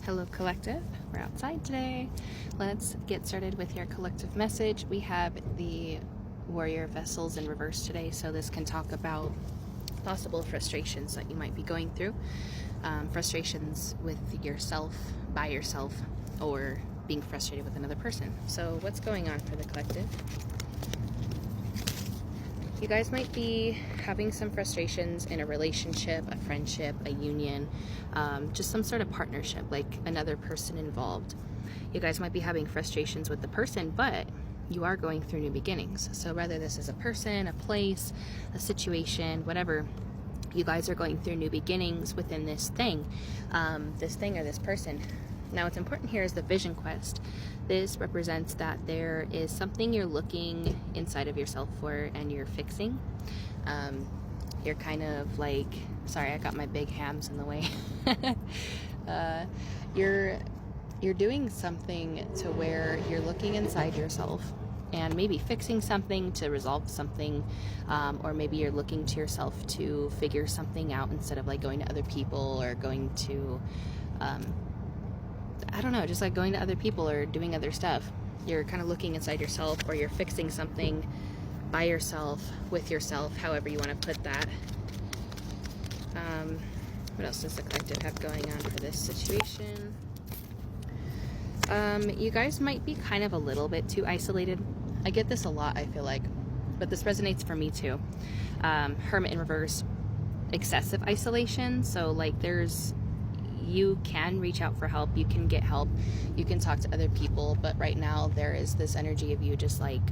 Hello collective, we're outside today. Let's get started with your collective message. We have the warrior vessels in reverse today, so this can talk about possible frustrations that you might be going through. Frustrations with yourself, by yourself, or being frustrated with another person. So what's going on for the collective? You guys might be having some frustrations in a relationship, a friendship, a union, just some sort of partnership, like another person involved. You guys might be having frustrations with the person, but you are going through new beginnings. So whether this is a person, a place, a situation, whatever, you guys are going through new beginnings within this thing or this person. Now what's important here is the vision quest. This represents that there is something you're looking inside of yourself for and you're fixing. You're kind of like, sorry, I got my big hams in the way. You're doing something to where you're looking inside yourself and maybe fixing something to resolve something, or maybe you're looking to yourself to figure something out instead of like going to other people or going to I don't know, just like going to other people or doing other stuff. You're kind of looking inside yourself, or you're fixing something by yourself, with yourself, however you want to put that. What else does the collective have going on for this situation? You guys might be kind of a little bit too isolated. I get this a lot, I feel like, but this resonates for me too. Hermit in reverse, excessive isolation. So like you can reach out for help, you can get help, you can talk to other people, but right now there is this energy of you just like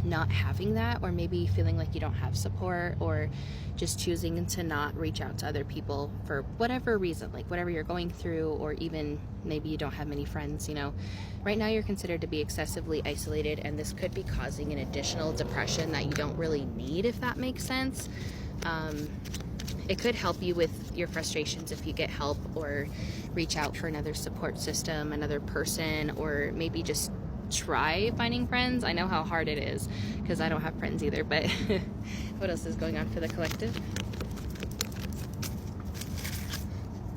not having that, or maybe feeling like you don't have support, or just choosing to not reach out to other people for whatever reason, like whatever you're going through, or even maybe you don't have many friends, you know. Right now you're considered to be excessively isolated, and this could be causing an additional depression that you don't really need, if that makes sense. It could help you with your frustrations if you get help or reach out for another support system, another person, or maybe just try finding friends. I know how hard it is because I don't have friends either, but what else is going on for the collective?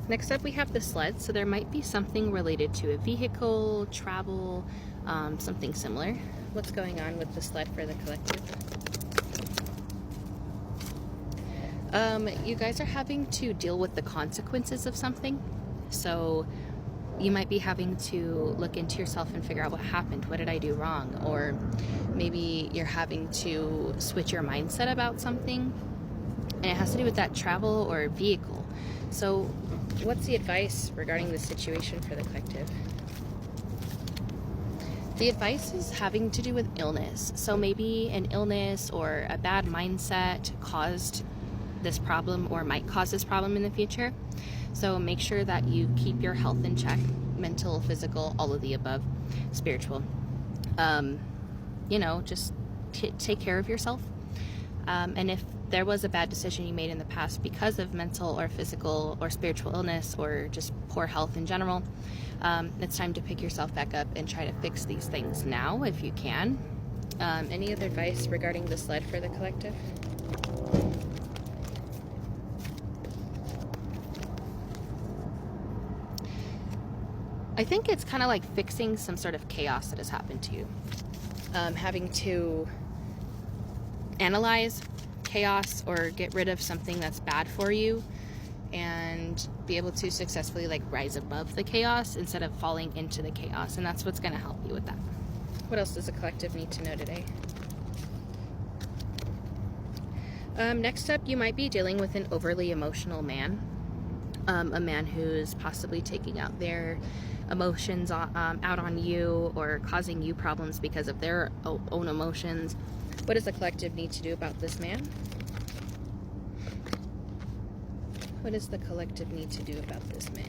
Next up we have the sled, so there might be something related to a vehicle, travel, something similar. What's going on with the sled for the collective? You guys are having to deal with the consequences of something. So you might be having to look into yourself and figure out what happened. What did I do wrong? Or maybe you're having to switch your mindset about something, and it has to do with that travel or vehicle. So what's the advice regarding this situation for the collective? The advice is having to do with illness. So maybe an illness or a bad mindset caused this problem, or might cause this problem in the future. So make sure that you keep your health in check, mental, physical, all of the above, spiritual. Just take care of yourself. And if there was a bad decision you made in the past because of mental or physical or spiritual illness, or just poor health in general, it's time to pick yourself back up and try to fix these things now if you can. Any other advice regarding the sled for the collective? I think it's kind of like fixing some sort of chaos that has happened to you. Having to analyze chaos or get rid of something that's bad for you, and be able to successfully like rise above the chaos instead of falling into the chaos. And that's what's going to help you with that. What else does the collective need to know today? Next up, you might be dealing with an overly emotional man. A man who's possibly taking out their emotions out on you, or causing you problems because of their own emotions. What does the collective need to do about this man? What does the collective need to do about this man?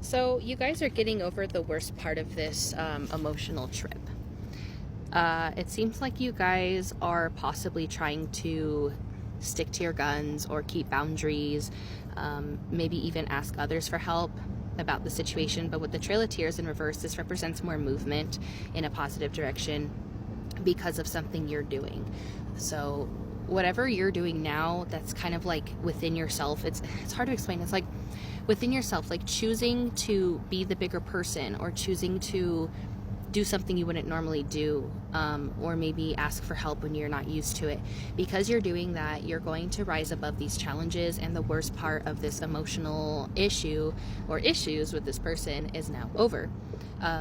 So you guys are getting over the worst part of this emotional trip. It seems like you guys are possibly trying to stick to your guns or keep boundaries, maybe even ask others for help about the situation. But with the Trail of Tears in reverse, this represents more movement in a positive direction because of something you're doing. So whatever you're doing now that's kind of like within yourself, it's hard to explain. It's like within yourself, like choosing to be the bigger person, or choosing to do something you wouldn't normally do, or maybe ask for help when you're not used to it. Because you're doing that, you're going to rise above these challenges, and the worst part of this emotional issue or issues with this person is now over.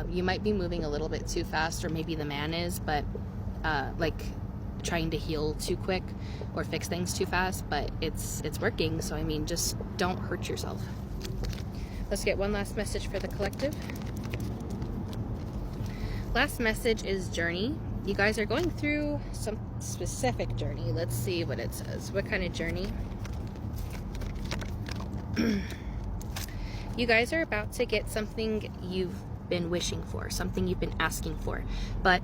You might be moving a little bit too fast, or maybe the man is, but like trying to heal too quick or fix things too fast, but it's working. So I mean, just don't hurt yourself. Let's get one last message for the collective. Last message is journey. You guys are going through some specific journey. Let's see what it says. What kind of journey? You guys are about to get something you've been wishing for, something you've been asking for, but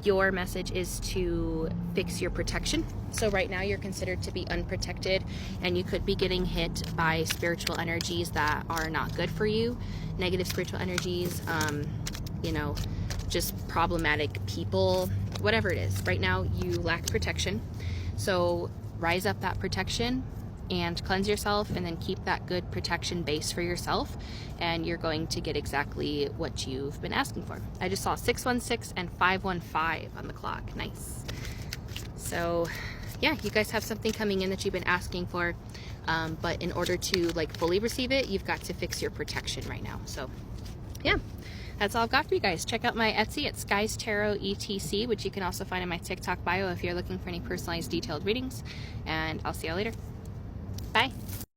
your message is to fix your protection. So right now you're considered to be unprotected, and you could be getting hit by spiritual energies that are not good for you, negative spiritual energies, you know, just problematic people, whatever it is. Right now you lack protection. So rise up that protection and cleanse yourself, and then keep that good protection base for yourself, and you're going to get exactly what you've been asking for. I just saw 616 and 515 on the clock. Nice. So yeah, you guys have something coming in that you've been asking for, but in order to like fully receive it, you've got to fix your protection right now. So yeah, that's all I've got for you guys. Check out my Etsy at Sky's Tarot ETC, which you can also find in my TikTok bio if you're looking for any personalized detailed readings, and I'll see y'all later. Bye.